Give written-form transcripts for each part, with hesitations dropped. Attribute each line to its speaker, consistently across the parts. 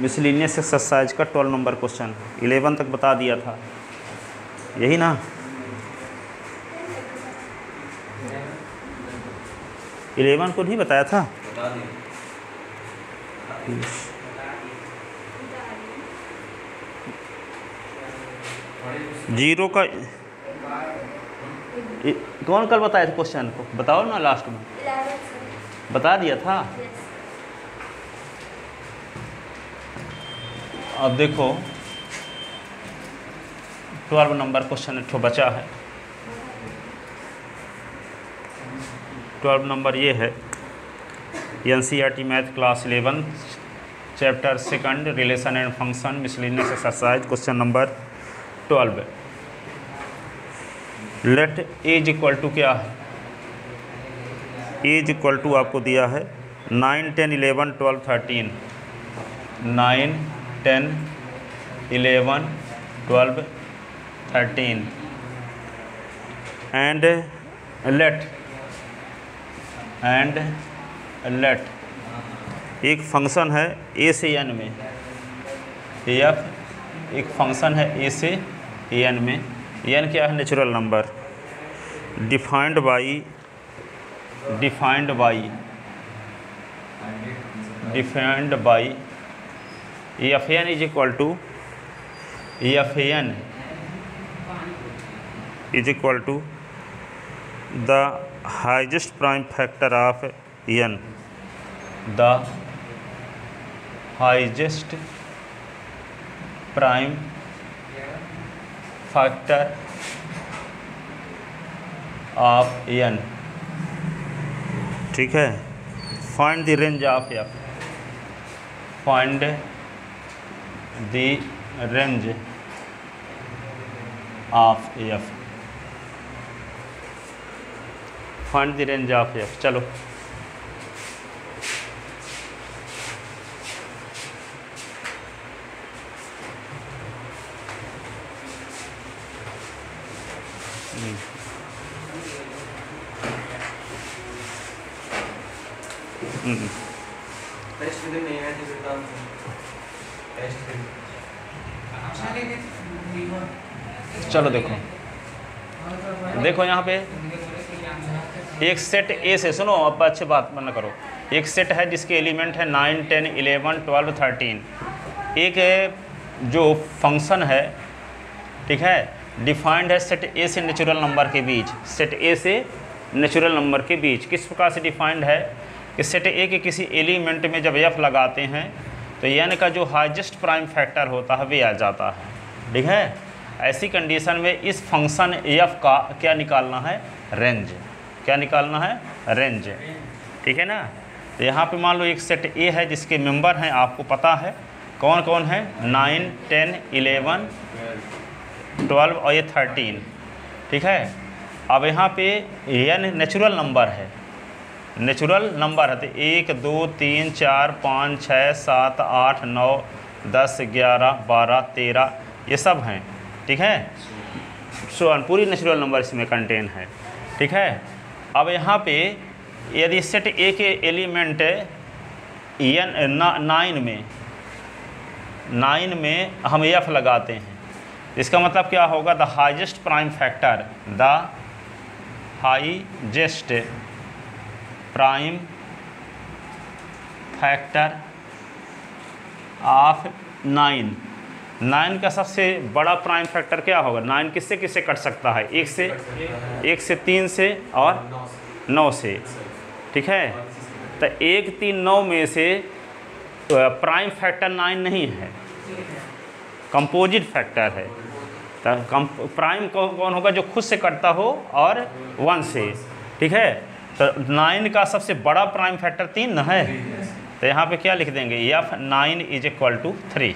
Speaker 1: Miscellaneous exercise का 12 number question, 11 तक बता दिया था, यही ना? 11 को नहीं बताया था? जीरो का कौन कल बताया था क्वेश्चन को? बताओ ना, लास्ट में बता दिया था। अब देखो 12 नंबर क्वेश्चन एक बचा है। 12 नंबर ये है, NCERT math class 11 chapter 2 relation and function miscellaneous exercise question number 12। Let as equal to क्या है? एज इक्वल टू आपको दिया है 9, 10, 11, 12, 13। 9, 10, 11, 12, 13 एंड लेट एक फंक्शन है ए से एन में, एफ एक फंक्शन है ए से एन में, एन क्या है? Natural number, defined by f n is equal to the highest prime factor of n, the highest prime factor of n. ठीक है, find the range of f, find the range of f, find the range of f. चलो चलो देखो यहाँ पे एक set ए से, सुनो अब अच्छे बात मत करो, एक सेट है जिसके एलिमेंट है 9, 10, 11, 12, 13। एक जो फंक्शन है, ठीक है, डिफाइंड है सेट ए से नेचुरल नंबर के बीच, सेट ए से नेचुरल नंबर के बीच। किस प्रकार से डिफाइंड है कि सेट ए के किसी एलिमेंट में जब एफ लगाते हैं तो एन का जो हाईएस्ट प्राइम फैक्टर होता है वे आ जाता है। ठीक है, ऐसी कंडीशन में इस फंक्शन एफ का क्या निकालना है? रेंज। क्या निकालना है? रेंज। ठीक है ना? तो यहाँ पे मान लो एक सेट ए है जिसके मेंबर हैं, आपको पता है कौन कौन है, 9, 10, 11, 12 और ये 13। ठीक है, अब यहाँ पे एन नेचुरल नंबर है, नेचुरल नंबर है तो 1, 2, 3, 4, 5, 6, 7, 8, 9, 10, 11, 12, 13 ये सब हैं। ठीक है, सो पूरी नेचुरल नंबर इसमें कंटेन है। ठीक है, अब यहाँ पे यदि सेट ए के एलिमेंट एन 9 में हम एफ लगाते हैं, इसका मतलब क्या होगा? The highest prime factor, the highest prime factor of 9 का सबसे बड़ा प्राइम फैक्टर क्या होगा? 9 किससे किससे कट सकता है? 1 से 3 से और 9 से। ठीक है, तो 1, 3, 9 में से प्राइम फैक्टर 9 नहीं है, कंपोजिट फैक्टर है। तो प्राइम कौन होगा? जो खुद से कटता हो और 1 से। ठीक है, तो 9 का सबसे बड़ा प्राइम फैक्टर 3 न है, तो यहाँ पे क्या लिख देंगे? F 9 is equal to 3।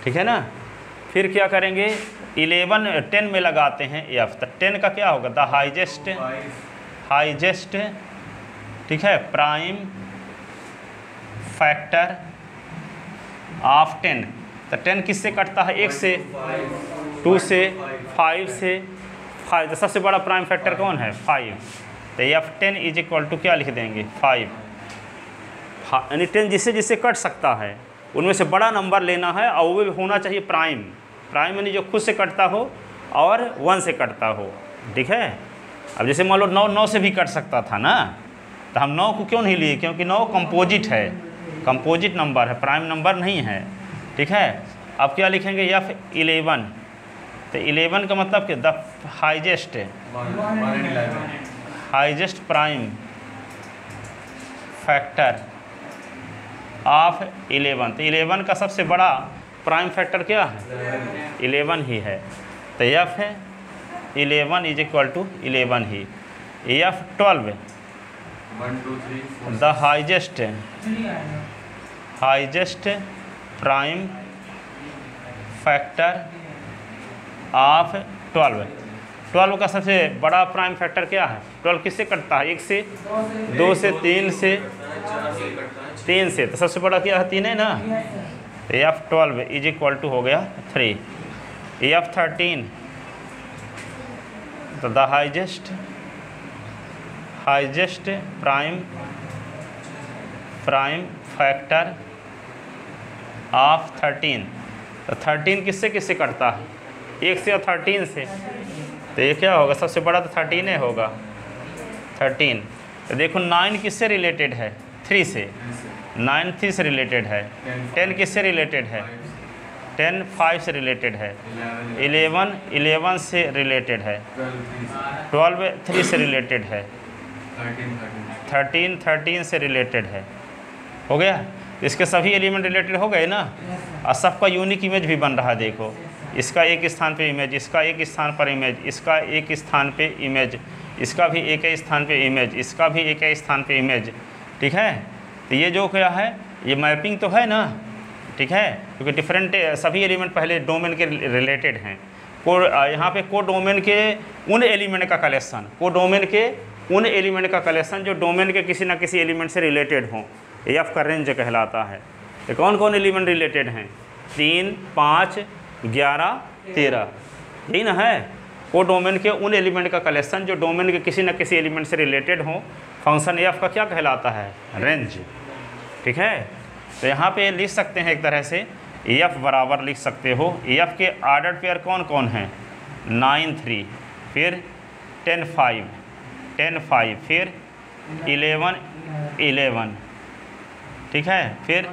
Speaker 1: ठीक है ना? फिर क्या करेंगे? 11, 10 में लगाते हैं एफ, तो 10 का क्या होगा? द हाईएस्ट ठीक है प्राइम फैक्टर ऑफ 10। तो 10 किससे कटता है? 1 से, 2 से, 5 से। 5 तो सबसे बड़ा प्राइम फैक्टर कौन है? 5। तो एफ 10 इज इक्वल टू क्या लिख देंगे? यानी 10 जिससे जिससे कट सकता है उनमें से बड़ा नंबर लेना है, और वो होना चाहिए प्राइम। प्राइम यानी जो खुद से कटता हो और 1 से कटता हो, ठीक है। अब जैसे मान लो 9 से भी कट सकता था ना, तो हम 9 को क्यों नहीं लिए, क्योंकि 9 कंपोजिट है, कंपोजिट नंबर है, प्राइम नंबर नहीं है, ठीक है। अब क्या लिखेंगे, F11, तो 11 का मतलब कि the highest prime factor of 11, तो 11 का सबसे बड़ा प्राइम फैक्टर क्या है, 11 ही है। तो F11 इज इक्वल टू 11 ही। F12 the highest prime factor of 12 का सबसे बड़ा प्राइम फैक्टर क्या है, 12 किससे कटता है, 1 से, 2 से, 3 से, तो सबसे बड़ा क्या है, 3 है ना। F12 इज इक्वल टू हो गया 3। F13 तो the highest prime factor of 13, तो 13 किससे किससे कटता है, 1 से और 13 से, तो ये क्या होगा, सबसे बड़ा तो 13 होगा, 13। तो देखो 9 किससे रिलेटेड है, 3 से, 9 3 से रिलेटेड है, 10 किससे रिलेटेड है, 10 5 से रिलेटेड है, 11 से रिलेटेड है, 12 3 से रिलेटेड है, 13 से रिलेटेड है, हो गया। इसके सभी एलिमेंट रिलेटेड हो गए ना, और सबका यूनिक इमेज भी बन रहा है। देखो इसका एक स्थान पे इमेज, इसका एक स्थान पर इमेज, इसका एक स्थान पे इमेज, इसका भी एक स्थान पे इमेज, इसका भी एक स्थान पे इमेज, ठीक है। तो ये जो क्या है, ये मैपिंग तो है ना, ठीक है, क्योंकि डिफरेंट सभी एलिमेंट पहले डोमेन के रिलेटेड हैं। यहाँ पे को डोमेन के उन एलिमेंट का कलेक्शन, को डोमेन के उन एलिमेंट का कलेक्शन जो डोमेन के किसी न किसी एलिमेंट से रिलेटेड हों, एफ का रेंज कहलाता है। तो कौन कौन एलिमेंट रिलेटेड हैं, 3 5 11 13, यही ना है। को डोमेन के उन एलिमेंट का कलेक्शन जो डोमेन के किसी न किसी एलिमेंट से रिलेटेड हो, फंक्शन एफ का क्या कहलाता है, रेंज, ठीक है। तो यहाँ पे लिख सकते हैं एक तरह से, एफ बराबर लिख सकते हो, एफ के आर्डर पेयर कौन कौन हैं, 9 3, फिर 10 5, फिर 11 11, ठीक है, फिर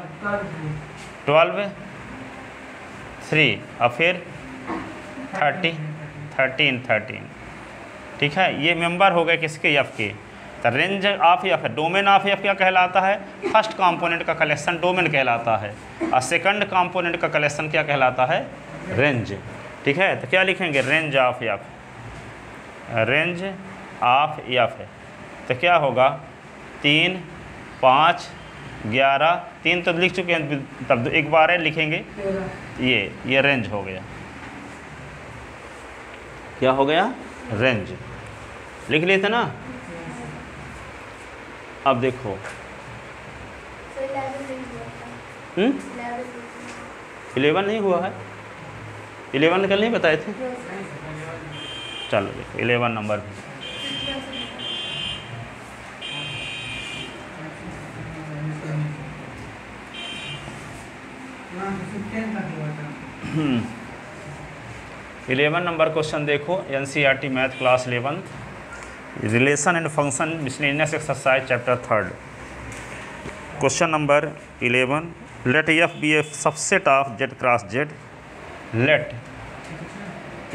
Speaker 1: 12 3, और फिर 13, ठीक है। ये मेंबर हो गए किसके, एफ के। तो रेंज ऑफ एफ है, डोमेन ऑफ एफ क्या कहलाता है, फर्स्ट कंपोनेंट का कलेक्शन डोमेन कहलाता है, और सेकंड कंपोनेंट का कलेक्शन क्या कहलाता है, रेंज, ठीक है। तो क्या लिखेंगे, range of F, range of F है। तो क्या होगा, 3 5 11, 3 तो लिख चुके हैं, तब एक बार लिखेंगे, ये रेंज हो गया, क्या हो गया, रेंज लिख लेते ना। अब देखो 11 नहीं हुआ है, 11 कल नहीं बताए थे, चलो देखो 11 नंबर भी। हम्म 11 नंबर क्वेश्चन देखो, NCERT math class 11, relation and function miscellaneous exercise chapter 3, question number 11। Let f be a subset of z cross z, let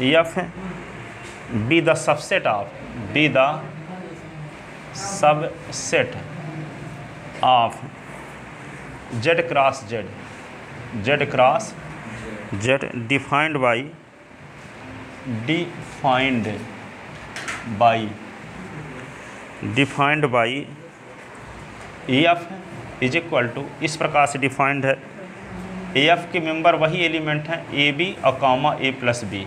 Speaker 1: f be the subset of, be the subset of z cross z, z cross z defined by f is equal to, इस प्रकार से defined है, f के member वही element हैं A B और comma A plus B,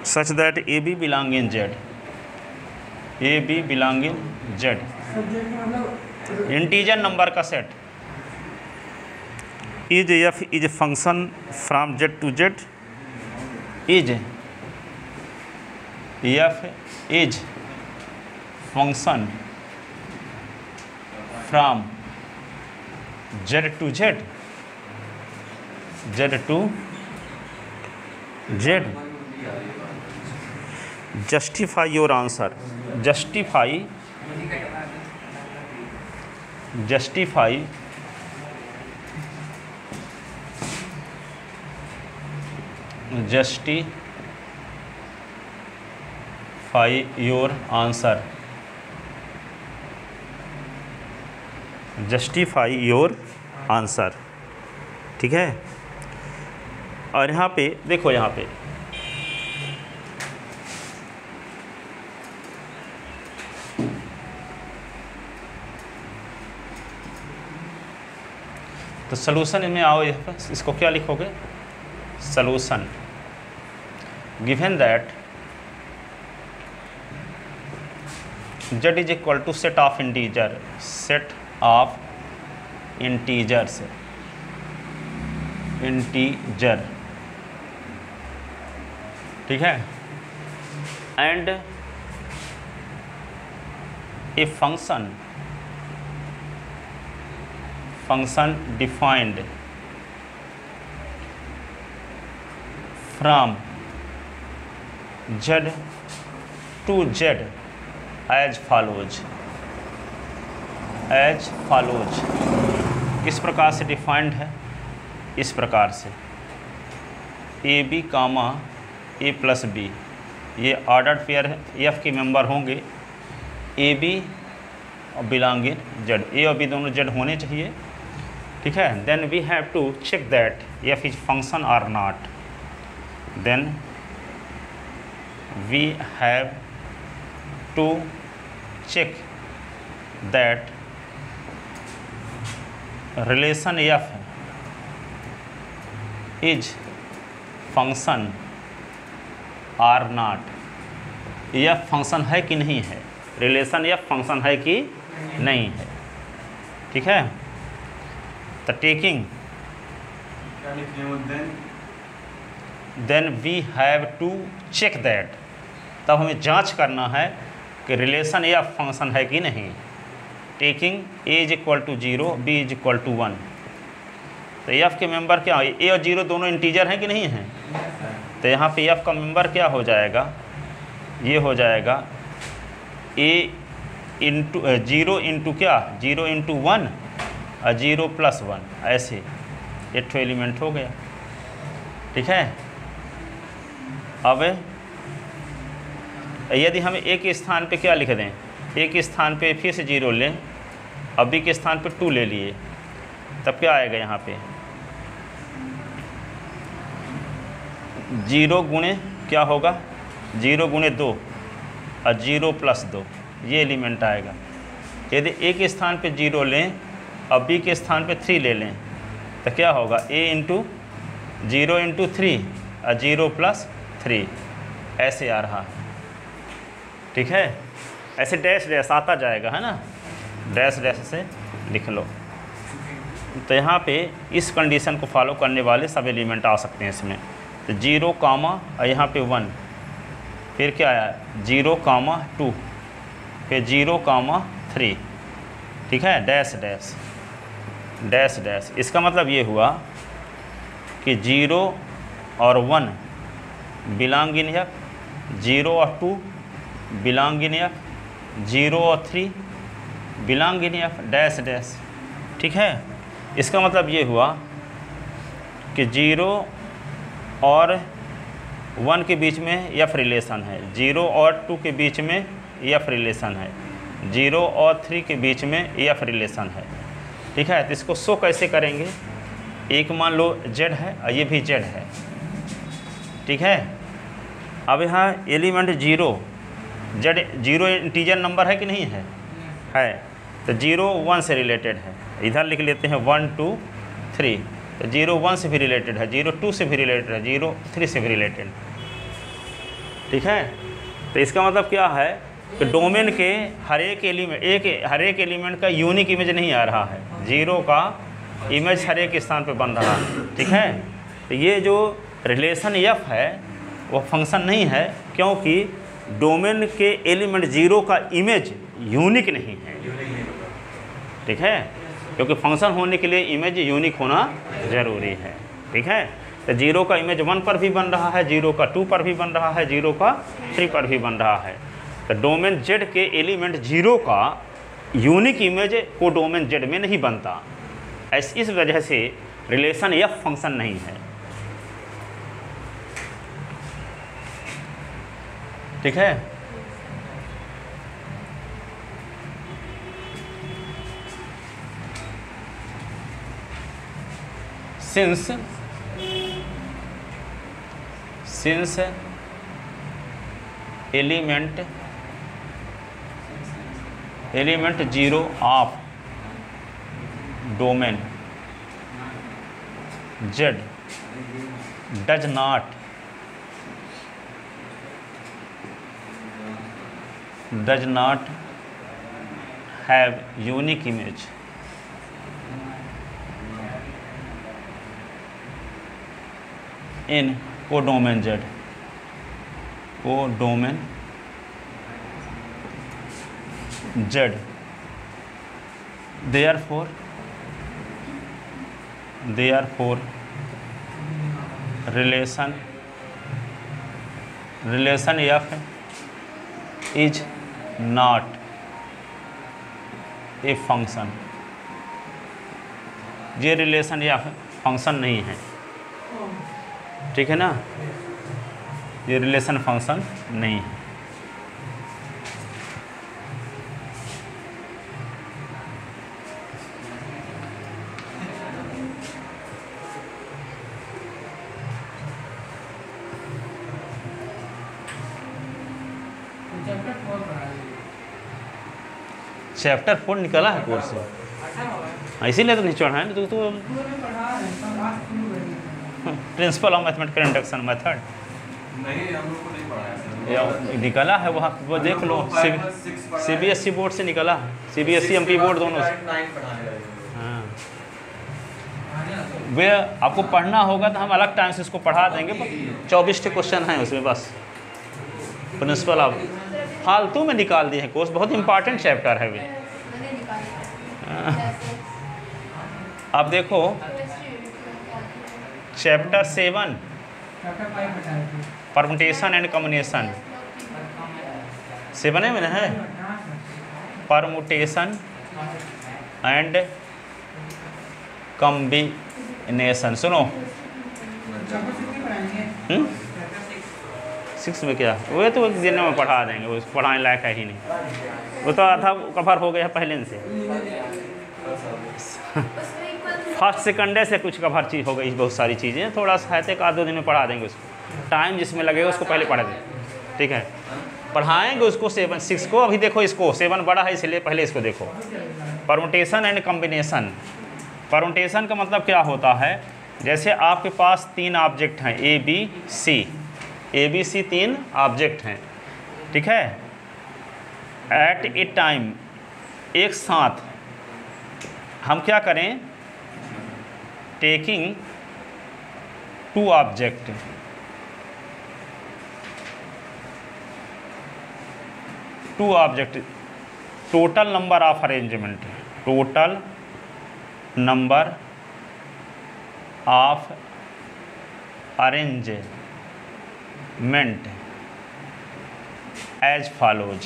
Speaker 1: such that A B belong in Z, A B belong in Z, integer number का सेट, is F is function from Z to Z, is F is function from Z to Z, Z to Z. Justify your answer, justify, justify justify your answer, justify your answer. ठीक है। और यहाँ पे देखो, यहाँ पे तो सलूशन में आओ, इसको क्या लिखोगे? Solution given that z is equal to set of integer, set of integers, integer. ठीक है। And a function, function defined from z to z as follows, as follows. किस प्रकार से डिफाइंड है? इस प्रकार से a b comma a plus b, ये ऑर्डर्ड पेयर है, एफ के मेंबर होंगे ए बी और बिलोंगिंग जेड, ए और बी दोनों जेड होने चाहिए। ठीक है। Then we have to check that F is function और not, then we have to check that relation F is function or not, यह फंक्शन है कि नहीं है, रिलेशन या फंक्शन है कि नहीं है। ठीक है। तो taking then we have to check that, तब हमें जांच करना है कि रिलेशन या फंक्शन है कि नहीं। Taking a is equal to 0, b is equal to 1। तो एफ के मेंबर क्या, ए और 0 दोनों इंटीजर हैं कि नहीं हैं? तो यहाँ पे एफ का मेंबर क्या हो जाएगा? ये हो जाएगा ए इंटू 0 इंटू क्या, 0 इंटू 1 और 0 प्लस 1, ऐसे एक ठो एलिमेंट हो गया। ठीक है। अब यदि हम ए के स्थान पे क्या लिख दें, ए के स्थान पे फिर से 0 लें और बी के स्थान पे 2 ले लिए, तब क्या आएगा यहाँ पे? 0 गुणे क्या होगा, 0 गुणे 2 और 0 प्लस 2, ये एलिमेंट आएगा। यदि ए के स्थान पे 0 लें और बी के स्थान पे 3 ले लें तो क्या होगा? a इंटू 0 इंटू 3 और 0 प्लस 3, ऐसे आ रहा है। ठीक है। ऐसे डैश डैश आता जाएगा, है ना, डैश डैश से लिख लो। तो यहाँ पे इस कंडीशन को फॉलो करने वाले सब एलिमेंट आ सकते हैं इसमें। तो 0 कामा और यहाँ पे 1, फिर क्या आया 0 कामा 2, फिर 0 कामा 3। ठीक है। डैश डैश डैश डैश, इसका मतलब ये हुआ कि 0 और 1 बिलोंग इन एफ, 0 और 2 बिलोंग इन एफ, 0 और 3 belong in F, dash dash. ठीक है। इसका मतलब ये हुआ कि 0 और 1 के बीच में एफ रिलेशन है, 0 और 2 के बीच में एफ रिलेशन है, 0 और 3 के बीच में एफ रिलेशन है। ठीक है। तो इसको शो कैसे करेंगे? एक मान लो जेड है और ये भी जेड है। ठीक है। अब यहाँ एलिमेंट 0, जेड 0 इंटीजर नंबर है कि नहीं है? है। तो 0 1 से रिलेटेड है, इधर लिख लेते हैं 1 2 3। तो 0 1 से भी रिलेटेड है, 0 2 से भी रिलेटेड है, 0 3 से भी रिलेटेड। ठीक है। तो इसका मतलब क्या है कि डोमेन के हर एक एलिमेंट का यूनिक इमेज नहीं आ रहा है, 0 का इमेज हर एक स्थान पे बन रहा है। ठीक है। तो ये जो रिलेशन एफ है वो फंक्शन नहीं है, क्योंकि डोमेन के एलिमेंट 0 का इमेज यूनिक नहीं है। ठीक है, क्योंकि फंक्शन होने के लिए इमेज यूनिक होना ज़रूरी है। ठीक है, तो 0 का इमेज 1 पर भी बन रहा है, 0 का 2 पर भी बन रहा है, 0 का 3 पर भी बन रहा है। तो डोमेन Z के एलिमेंट 0 का यूनिक इमेज को डोमेन Z में नहीं बनता। इस वजह से रिलेशन F फंक्शन नहीं है। ठीक है, since element 0 of domain Z does not have unique image in codomain Z, therefore relation F is not a function। ये रिलेशन या फंक्शन नहीं है। ठीक है ना, ये रिलेशन फंक्शन नहीं है। चैप्टर 4 निकला है कोर्स से, इसीलिए तो नहीं चढ़ा है। तो principle of mathematical induction method निकला है, वहाँ वो देख लो। CBSE बोर्ड से निकला है, CBSE MP बोर्ड दोनों से। हाँ, वे आपको पढ़ना होगा तो हम अलग टाइम से इसको पढ़ा देंगे। 24 क्वेश्चन हैं उसमें बस। प्रिंसिपल ऑफ फालतू में निकाल दिए हैं कोर्स, बहुत इंपॉर्टेंट चैप्टर है वे। अब देखो चैप्टर 7 परमुटेशन एंड कॉम्बिनेशन, 7 में है परमुटेशन एंड कॉम्बिनेशन। सुनो 6 में क्या, वो तो एक दिन में पढ़ा देंगे, वो पढ़ाने लायक है ही नहीं, वो तो आधा कवर हो गया पहले से। फर्स्ट सेकंडे से कुछ कवर चीज़ हो गई, बहुत सारी चीज़ें थोड़ा सा है, एक आध 2 दिन में पढ़ा देंगे उसको। टाइम जिसमें लगेगा उसको पहले पढ़ा देंगे। ठीक है, पढ़ाएंगे उसको 7 6 को। अभी देखो इसको 7 बड़ा है इसलिए पहले इसको देखो। Permutation and combination. परमुटेशन का मतलब क्या होता है, जैसे आपके पास 3 ऑब्जेक्ट हैं A B C 3 ऑब्जेक्ट हैं। ठीक है, एट ए टाइम एक साथ हम क्या करें, taking 2 object, total number of arrangement, total number of arrangement as follows.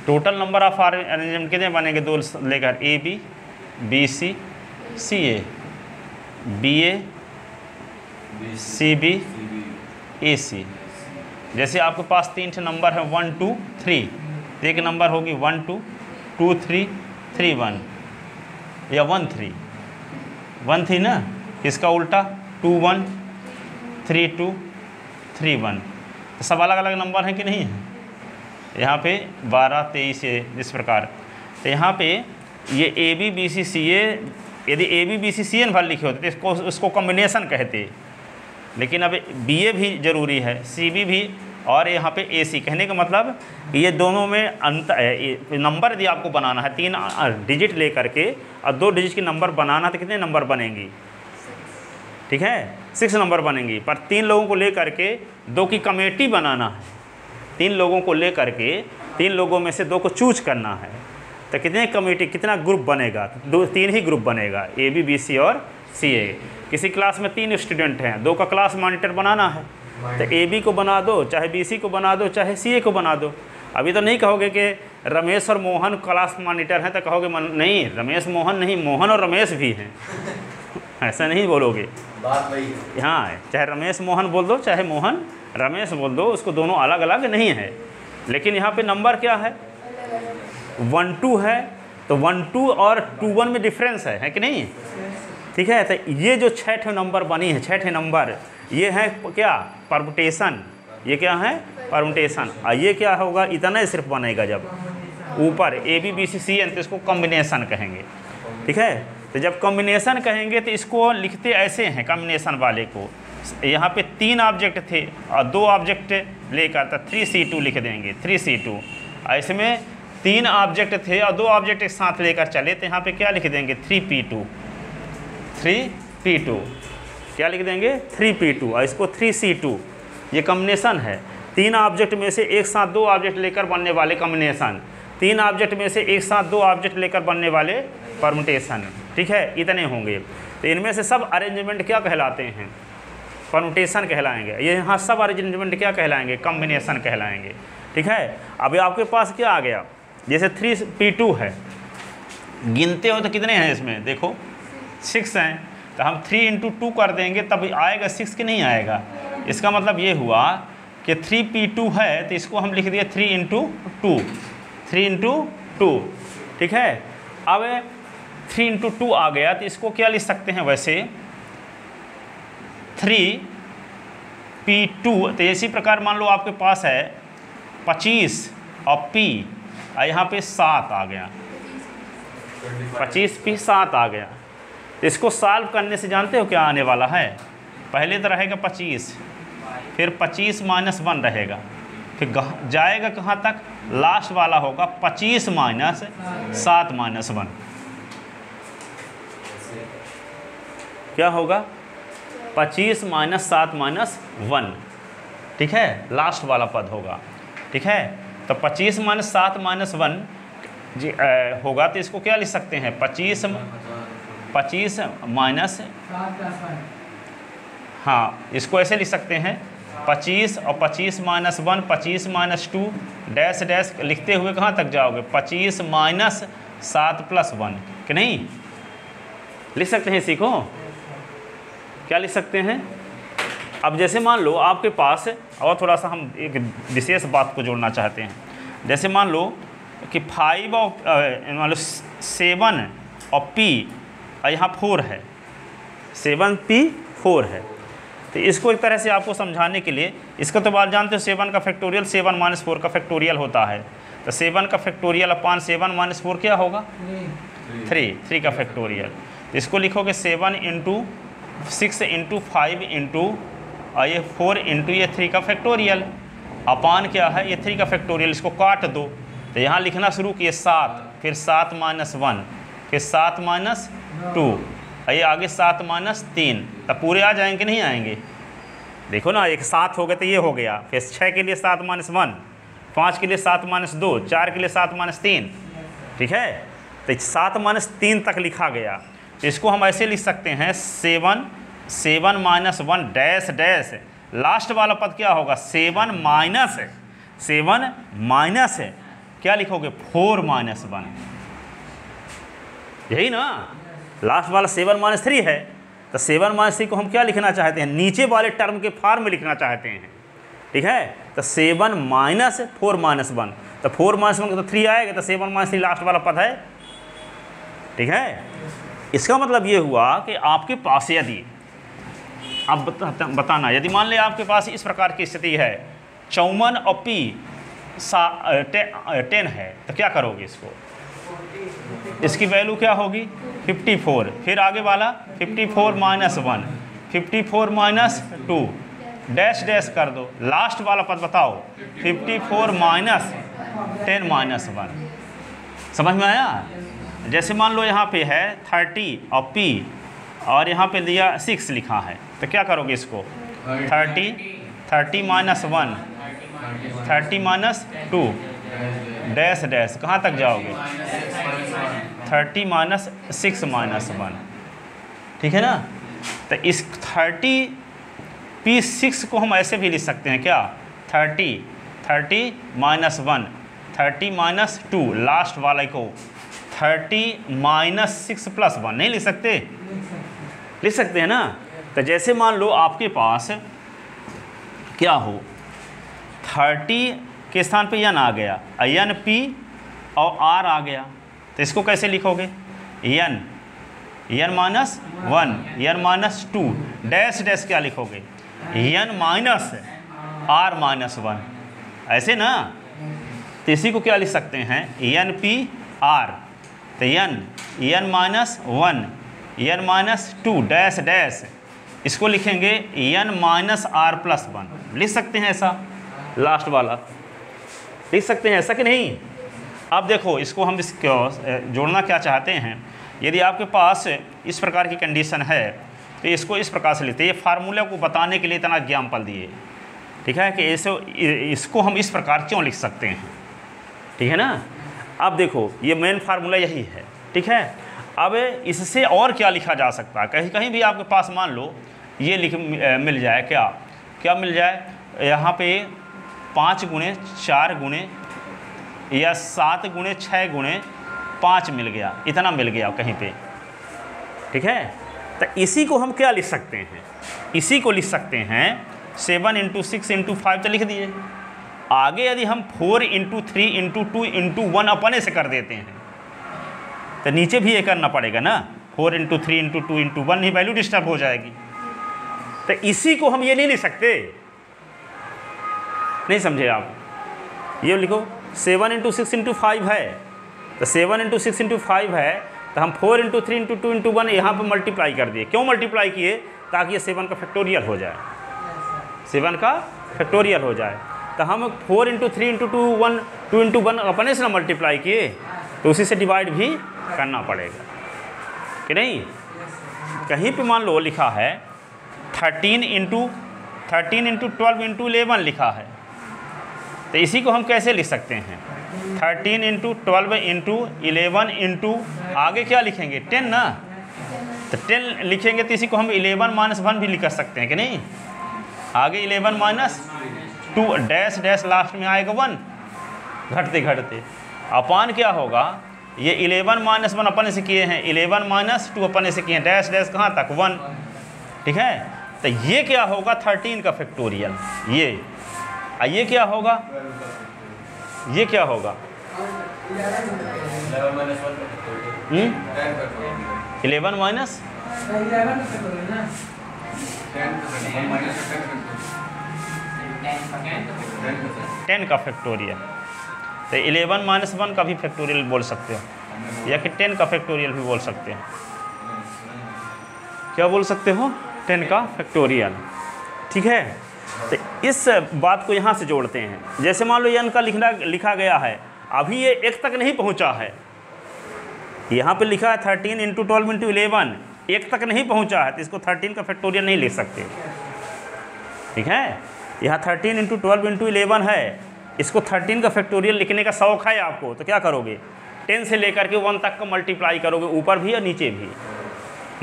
Speaker 1: Total number of arrangement कितने बनेंगे, 2 लेकर A B B C C A B A C B A C। जैसे आपके पास 3 नंबर है 1 2 3, एक नंबर होगी 1 2 2 3 3 1 या 1 3 1 3 ना, इसका उल्टा 2 1 3 2 3 1। तो सब अलग अलग नंबर हैं कि नहीं है। यहाँ पे 12 23 है इस प्रकार। तो यहाँ पे ये A B B C C A, यदि A B B C C A भर लिखे होते तो इसको कॉम्बिनेशन कहते, लेकिन अब B A भी ज़रूरी है, C B भी, और यहाँ पे A C। कहने का मतलब ये दोनों में अंतर है। नंबर यदि आपको बनाना है 3 डिजिट ले करके और 2 डिजिट के नंबर बनाना, तो कितने नंबर बनेंगी, ठीक है 6 नंबर बनेंगी। पर 3 लोगों को ले करके 2 की कमेटी बनाना है, 3 लोगों को ले करके 3 लोगों में से 2 को चूज करना है, तो कितने कमेटी, कितना ग्रुप बनेगा? 3 ही ग्रुप बनेगा, AB, BC और CA। किसी क्लास में 3 स्टूडेंट हैं, 2 का क्लास मॉनिटर बनाना है, तो AB को बना दो, चाहे BC को बना दो, चाहे CA को बना दो। अभी तो नहीं कहोगे कि रमेश और मोहन क्लास मॉनिटर हैं, तो कहोगे नहीं रमेश मोहन नहीं, मोहन और रमेश भी हैं। ऐसा नहीं बोलोगे,
Speaker 2: बात वही है।
Speaker 1: हाँ, चाहे रमेश मोहन बोल दो, चाहे मोहन रमेश बोल दो, उसको दोनों अलग अलग नहीं है। लेकिन यहाँ पे नंबर क्या है? 1 2 है, तो 1 2 और 2 1 में डिफरेंस है कि नहीं? ठीक है, तो ये जो 6 नंबर बनी है, 6 नंबर, ये है क्या? परमुटेशन। ये क्या है? परमुटेशन। और ये क्या होगा? इतना ही सिर्फ बनेगा जब ऊपर AB, BC, CN, तो इसको कॉम्बिनेशन कहेंगे। ठीक है, तो जब कॉम्बिनेशन कहेंगे तो इसको लिखते ऐसे हैं कॉम्बिनेशन वाले को। यहाँ पे 3 ऑब्जेक्ट थे और 2 ऑब्जेक्ट लेकर, तो 3C2 लिख देंगे, 3C2। इसमें 3 ऑब्जेक्ट थे और 2 ऑब्जेक्ट एक साथ लेकर चले, तो यहाँ पे क्या लिख देंगे? 3P2। 3P2 क्या लिख देंगे? 3P2। और इसको 3C2। ये कॉम्बिनेशन है। 3 ऑब्जेक्ट में से एक साथ 2 ऑब्जेक्ट लेकर बनने वाले कॉम्बिनेशन, 3 ऑब्जेक्ट में से एक साथ 2 ऑब्जेक्ट लेकर बनने वाले परमुटेशन। ठीक है, इतने होंगे। तो इनमें से सब अरेंजमेंट क्या कहलाते हैं? परमुटेशन कहलाएंगे। ये यहाँ सब अरेंजमेंट क्या कहलाएंगे? कॉम्बिनेशन कहलाएंगे। ठीक है, अभी आपके पास क्या आ गया? जैसे 3P2 है, गिनते हो तो कितने हैं इसमें? देखो 6 हैं, तो हम 3 × 2 कर देंगे, तब आएगा 6 कि नहीं आएगा? इसका मतलब ये हुआ कि 3P2 है, तो इसको हम लिख दिए 3 × 2, 3 × 2। ठीक है, अब 3 × 2 आ गया, तो इसको क्या लिख सकते हैं वैसे? 3P2। तो इसी प्रकार मान लो आपके पास है 25 और P, और यहाँ पे 7 आ गया, 25P 7 आ गया। तो इसको सॉल्व करने से जानते हो क्या आने वाला है? पहले तो रहेगा 25, फिर 25 - 1 रहेगा, फिर जाएगा कहाँ तक? लास्ट वाला होगा 25 - 7 - 1। क्या होगा? 25 - 7 - 1। ठीक है, लास्ट वाला पद होगा। ठीक है, तो 25 - 7 - 1 जी होगा, तो इसको क्या लिख सकते हैं? 25 माइनस, हाँ, इसको ऐसे लिख सकते हैं 25 और 25 - 1, 25 - 2 डैश डैश लिखते हुए कहाँ तक जाओगे? 25 - 7 + 1 कि नहीं? लिख सकते हैं इसी को। क्या लिख सकते हैं? अब जैसे मान लो आपके पास, और थोड़ा सा हम एक विशेष बात को जोड़ना चाहते हैं। जैसे मान लो कि 5 और मान लो 7 और P, और यहाँ 4 है, 7P 4 है। तो इसको एक तरह से आपको समझाने के लिए, इसका तो बात जानते हो, 7 का फैक्टोरियल 7 - 4 का फैक्टोरियल होता है। तो 7 का फैक्टोरियल अपॉन 7 - 4 क्या होगा? 3 का फैक्टोरियल। तो इसको लिखोगे 7 × 6 × 5 × और ये 4 × ये 3 का फैक्टोरियल, अपान क्या है? ये 3 का फैक्टोरियल। इसको काट दो, तो यहाँ लिखना शुरू किए 7, फिर 7 - 1, फिर 7 - 2, और ये आगे 7 - 3, तब पूरे आ जाएंगे नहीं आएंगे? देखो ना, एक 7 हो गया तो ये हो गया, फिर 6 के लिए 7 - 1, 5 के लिए 7 - 2, 4 के लिए 7 - 3। ठीक है, तो 7 - 3 तक लिखा गया। तो इसको हम ऐसे लिख सकते हैं 7 - 1 डैश डैश, लास्ट वाला पद क्या होगा? 7 माइनस क्या लिखोगे? 4 - 1। यही ना, लास्ट वाला 7 - 3 है, तो 7 - 3 को हम क्या लिखना चाहते हैं? नीचे वाले टर्म के फॉर्म में लिखना चाहते हैं। ठीक है, तो 7 - 4 - 1, तो 4 - 1 तो 3 आएगा, तो 7 - 3 लास्ट वाला पद है। ठीक है, इसका मतलब ये हुआ कि आपके पास यदि, अब बताना, यदि मान ले आपके पास इस प्रकार की स्थिति है, 54 और P 10 है, तो क्या करोगे? इसको, इसकी वैल्यू क्या होगी? 54, फिर आगे वाला 54 - 1, 54 - 2 डैश डैश कर दो, लास्ट वाला पद बताओ 54 - 10 - 1। समझ में आया? जैसे मान लो यहाँ पे है 30 और P, और यहाँ पे दिया 6 लिखा है, तो क्या करोगे? इसको 30 - 1, 30 - 2 डैश डैश कहाँ तक जाओगे? 30 माइनस 6 माइनस 1, ठीक है ना। तो इस 30 P6 को हम ऐसे भी लिख सकते हैं क्या? 30 माइनस 1, 30 माइनस 2, लास्ट वाले को 30 माइनस 6 प्लस 1 नहीं लिख सकते? लिख सकते हैं ना। तो जैसे मान लो आपके पास क्या हो, 30 के स्थान पे n आ गया, n p और r आ गया, तो इसको कैसे लिखोगे? n minus 1, n minus 2, dash dash क्या लिखोगे? n माइनस r माइनस 1, ऐसे ना। तो इसी को क्या लिख सकते हैं? n p r, तो n minus 1, n minus 2 dash dash, इसको लिखेंगे n माइनस r प्लस 1, लिख सकते हैं ऐसा। लास्ट वाला लिख सकते हैं ऐसा कि नहीं? अब देखो इसको हम इसको जोड़ना क्या चाहते हैं। यदि आपके पास इस प्रकार की कंडीशन है तो इसको इस प्रकार से लिखते हैं। ये फार्मूला को बताने के लिए इतना एग्जाम्पल दिए, ठीक है, कि इसको हम इस प्रकार क्यों लिख सकते हैं, ठीक है ना। अब देखो ये मेन फार्मूला यही है, ठीक है। अब इससे और क्या लिखा जा सकता है? कहीं कहीं भी आपके पास मान लो ये मिल जाए, क्या मिल जाए यहाँ पे 5 गुणे 4 गुणे या 7 गुणे 6 गुणे 5 मिल गया, इतना मिल गया कहीं पे, ठीक है। तो इसी को हम क्या लिख सकते हैं? इसी को लिख सकते हैं 7 × 6 × 5, तो लिख दिए। आगे यदि हम 4 × 3 × 2 × 1 अपने से कर देते हैं तो नीचे भी ये करना पड़ेगा ना, 4 × 3 × 2 × 1 ही वैल्यू डिस्टर्ब हो जाएगी। तो इसी को हम ये नहीं लिख सकते, नहीं समझे आप? ये लिखो 7 × 6 × 5 है, तो 7 × 6 × 5 है, तो हम 4 × 3 × 2 × 1 यहाँ पर मल्टीप्लाई कर दिए। क्यों मल्टीप्लाई किए? ताकि ये 7 का फैक्टोरियल हो जाए, 7 का फैक्टोरियल हो जाए। तो हम 4 × 3 × 2 × 1 अपने से ना मल्टीप्लाई किए, तो उसी से डिवाइड भी करना पड़ेगा कि नहीं। कहीं पे मान लो लिखा है 13 × 12 × 11 लिखा है, तो इसी को हम कैसे लिख सकते हैं? 13 × 12 × 11 × आगे क्या लिखेंगे? 10 ना। तो 10 लिखेंगे तो इसी को हम 11 माइनस 1 भी लिख सकते हैं कि नहीं। आगे 11 माइनस 2 डैश डैश लास्ट में आएगा 1, घटते घटते अपान क्या होगा? ये 11 माइनस 1 अपने से किए हैं, 11 माइनस 2 अपने से किए हैं, डैश डैश कहाँ तक? 1, ठीक है। तो ये क्या होगा? 13 का फैक्टोरियल। ये क्या होगा? ये क्या होगा? 11 माइनस 10 का फैक्टोरियल। तो 11 माइनस 1 का भी फैक्टोरियल बोल सकते हो, या कि 10 का फैक्टोरियल भी बोल सकते हो। क्या बोल सकते हो? 10 का फैक्टोरियल, ठीक है। तो इस बात को यहाँ से जोड़ते हैं। जैसे मान लो n का लिखा गया है, अभी ये 1 तक नहीं पहुँचा है, यहाँ पे लिखा है 13 × 12 × 11, 1 तक नहीं पहुँचा है, तो इसको 13 का फैक्टोरियल नहीं लिख सकते, ठीक है। यहाँ 13 × 12 × 11 है, इसको 13 का फैक्टोरियल लिखने का शौक़ है आपको, तो क्या करोगे? 10 से लेकर के 1 तक का मल्टीप्लाई करोगे, ऊपर भी और नीचे भी,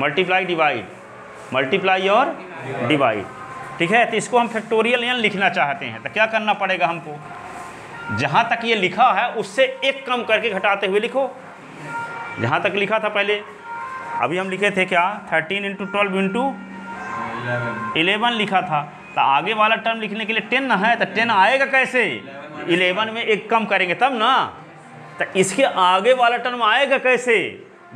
Speaker 1: मल्टीप्लाई डिवाइड, मल्टीप्लाई और डिवाइड, ठीक है। तो इसको हम फैक्टोरियल n लिखना चाहते हैं, तो क्या करना पड़ेगा हमको? जहाँ तक ये लिखा है उससे 1 कम करके घटाते हुए लिखो। जहाँ तक लिखा था पहले, अभी हम लिखे थे क्या? 13 × 12 × 11 लिखा था, तो आगे वाला टर्म लिखने के लिए 10 ना है, तो 10 आएगा कैसे? 11 में 1 कम करेंगे तब ना। तो इसके आगे वाला टर्म आएगा कैसे?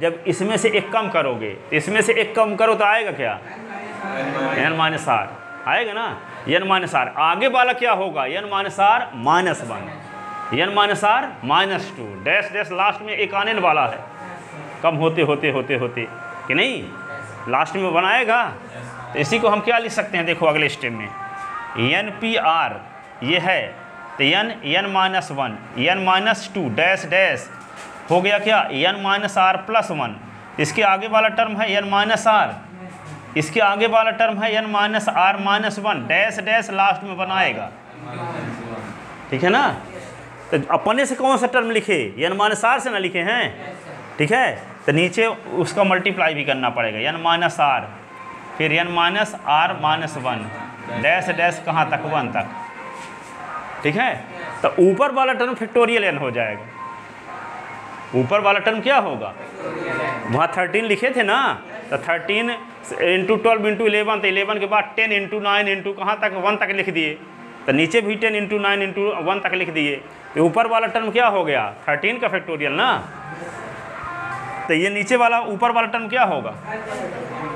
Speaker 1: जब इसमें से 1 कम करोगे, तो इसमें से 1 कम करो तो आएगा क्या? n माइनस r आएगा ना, n माइनस r। आगे वाला क्या होगा? n minus r minus 1, n minus r minus 2, dash dash last में 1 आने वाला है, कम होते होते होते होते कि नहीं, लास्ट में बनाएगा। तो इसी को हम क्या लिख सकते हैं? देखो अगले स्टेप में n p r ये है, तो n minus 1, n minus 2 dash dash हो गया क्या? n minus r plus 1। इसके आगे वाला टर्म है n माइनस r, इसके आगे वाला टर्म है n minus r minus 1, dash dash last में बनाएगा, ठीक है ना। तो अपने से कौन सा टर्म लिखे, n माइनस आर से ना लिखे हैं, ठीक है। तो नीचे उसका मल्टीप्लाई भी करना पड़ेगा, n माइनस आर, फिर n minus r minus 1 dash dash कहाँ तक, 1 तक, ठीक है। तो ऊपर वाला टर्म फैक्टोरियल n हो जाएगा, ऊपर वाला टर्म क्या होगा, वहाँ 13 लिखे थे ना, तो 13 इंटू 12 इंटू 11, तो 11 के बाद 10 इंटू 9 इंटू कहाँ तक, 1 तक लिख दिए। तो नीचे भी 10 इंटू 9 इंटू 1 तक लिख दिए। तो ऊपर वाला टर्म क्या हो गया, 13 का फैक्टोरियल ना। तो ये नीचे वाला ऊपर वाला टर्म क्या होगा,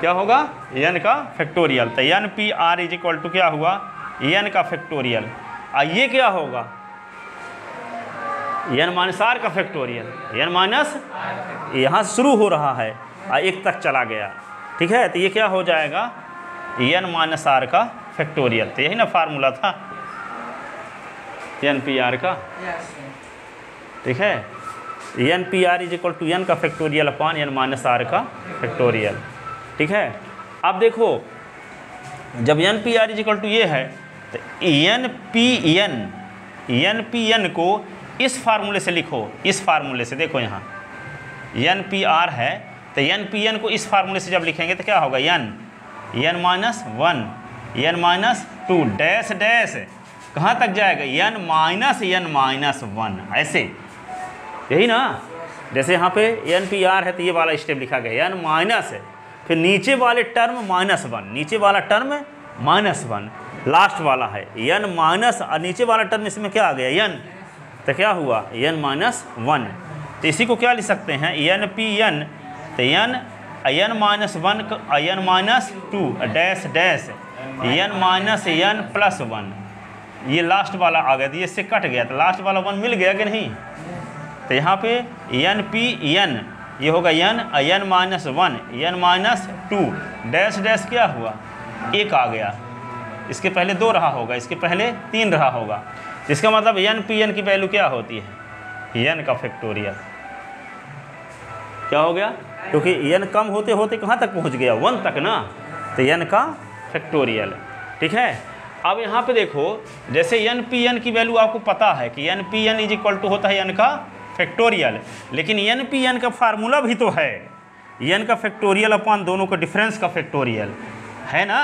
Speaker 1: क्या होगा, n का फैक्टोरियल। तो n p r is equal to क्या हुआ, n का फैक्टोरियल। ये क्या होगा, n माइनस आर का फैक्टोरियल, n माइनस यहाँ शुरू हो रहा है और 1 तक चला गया, ठीक है। तो ये क्या हो जाएगा, n माइनस आर का फैक्टोरियल। तो यही ना फार्मूला था n पी आर का, ठीक है। n p r is equal to n का factorial upon n minus r का फैक्टोरियल, ठीक है। अब देखो जब n p r is equal to ये है, तो n पी n को इस फार्मूले से लिखो, इस फार्मूले से, देखो यहाँ n पी आर है, तो n पी n को इस फार्मूले से जब लिखेंगे तो क्या होगा, n minus 1 n minus 2 dash dash कहाँ तक जाएगा, n माइनस 1, ऐसे, यही ना। जैसे यहाँ पे n पी आर है तो ये वाला स्टेप लिखा गया, n माइनस है, फिर नीचे वाले टर्म -1, नीचे वाला टर्म -1, लास्ट वाला है n माइनस, और नीचे वाला टर्म इसमें क्या आ गया, n, तो क्या हुआ, n माइनस 1। तो इसी को क्या लिख सकते हैं, n पी n, तो n minus 1 n minus 2 dash dash n minus n plus 1, ये लास्ट वाला आ गया, तो ये इससे कट गया, तो लास्ट वाला 1 मिल गया कि नहीं। तो यहाँ पे n पी n ये होगा n minus 1 n minus 2 dash dash क्या हुआ, 1 आ गया, इसके पहले 2 रहा होगा, इसके पहले 3 रहा होगा। इसका मतलब n पी n की वैल्यू क्या होती है, n का फैक्टोरियल। क्या हो गया, क्योंकि n कम होते होते कहाँ तक पहुँच गया, 1 तक ना, तो n का फैक्टोरियल, ठीक है। अब यहाँ पे देखो, जैसे n पी n की वैल्यू आपको पता है कि n p n is equal to होता है n का फैक्टोरियल, लेकिन n पी n का फार्मूला भी तो है, n का फैक्टोरियल अपॉन दोनों का डिफरेंस का फैक्टोरियल है ना।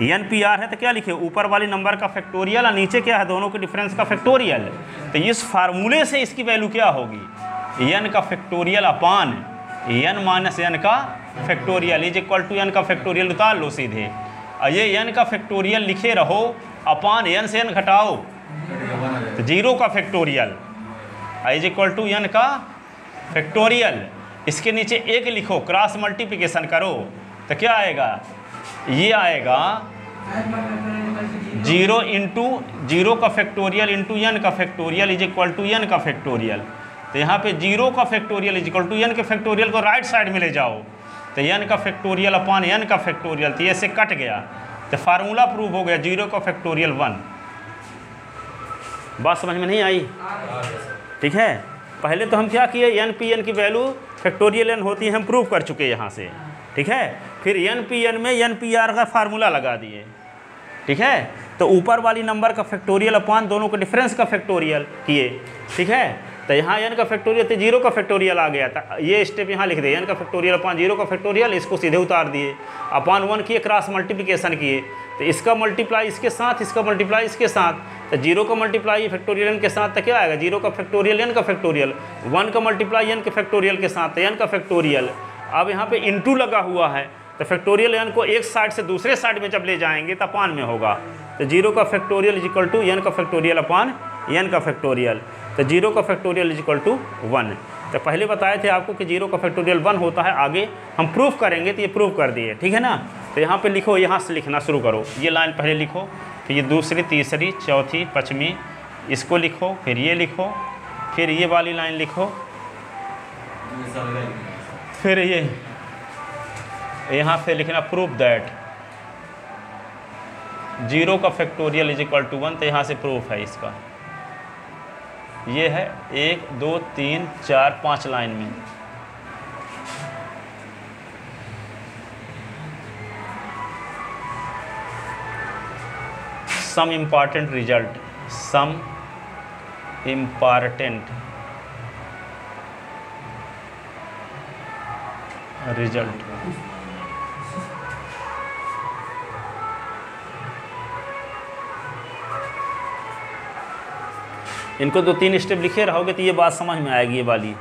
Speaker 1: n पी आर है तो क्या लिखे, ऊपर वाले नंबर का फैक्टोरियल, और नीचे क्या है, दोनों के डिफरेंस का फैक्टोरियल। तो इस फार्मूले से इसकी वैल्यू क्या होगी, n का factorial upon n minus n का factorial is equal to n का फैक्टोरियल उतार लो सीधे, और ये n का फैक्टोरियल लिखे रहो, अपॉन n से n घटाओ तो 0 का factorial is equal to n का फैक्टोरियल। इसके नीचे 1 लिखो, क्रॉस मल्टीप्लिकेशन करो तो क्या आएगा, ये आएगा 0 इंटू 0 का फैक्टोरियल इंटू n का factorial is equal to n का फैक्टोरियल। तो यहाँ पे 0 का factorial is equal to n के फैक्टोरियल को राइट साइड में ले जाओ, तो n का फैक्टोरियल अपॉन n का फैक्टोरियल, तो ये से कट गया, तो फार्मूला प्रूव हो गया, 0 का फैक्टोरियल 1। बात समझ में नहीं आई, ठीक है। पहले तो हम क्या किए, n पी n की वैल्यू फैक्टोरियल n होती है, हम प्रूव कर चुके यहाँ से, ठीक है। फिर n पी n में n पी आर का फार्मूला लगा दिए, ठीक है। तो ऊपर वाली नंबर का फैक्टोरियल अपॉन दोनों का डिफरेंस का फैक्टोरियल किए, ठीक है। तो यहाँ n का फैक्टोरियल तो 0 का फैक्टोरियल आ गया था, ये स्टेप यहाँ लिख दिए, n का फैक्टोरियल अपॉन 0 का फैक्टोरियल, इसको सीधे उतार दिए, अपॉन 1 किए, क्रॉस मल्टीप्लिकेशन किए, तो इसका मल्टीप्लाई इसके साथ, इसका मल्टीप्लाई इसके साथ, तो 0 का मल्टीप्लाई फैक्टोरियल n के साथ, तो क्या आएगा, 0 का फैक्टोरियल n का फैक्टोरियल, 1 का मल्टीप्लाई n के फैक्टोरियल के साथ, तो n का फैक्टोरियल। अब यहाँ पे इंटू लगा हुआ है, तो फैक्टोरियल n को एक साइड से दूसरे साइड में जब ले जाएंगे तो अपान में होगा, तो 0 का factorial is equal to n का फैक्टोरियल अपान n का फैक्टोरियल, तो 0 का फैक्टोरियल इज इक्वल टू 1। तो पहले बताए थे आपको कि 0 का फैक्टोरियल 1 होता है, आगे हम प्रूफ करेंगे, तो ये प्रूफ कर दिए, ठीक है ना। तो यहाँ पे लिखो, यहाँ से लिखना शुरू करो, ये लाइन पहले लिखो, फिर ये दूसरी, तीसरी, चौथी, पाँचवीं, इसको लिखो, फिर ये लिखो, फिर ये वाली लाइन लिखो, फिर ये यहाँ से लिखना प्रूफ दैट 0 का फैक्टोरियल इज इक्वल टू 1, तो यहाँ से प्रूफ है इसका, ये है 1 2 3 4 5 लाइन में। Some important result, some important result. इनको 2-3 स्टेप लिखे रहोगे तो ये बात समझ में आएगी ये वाली।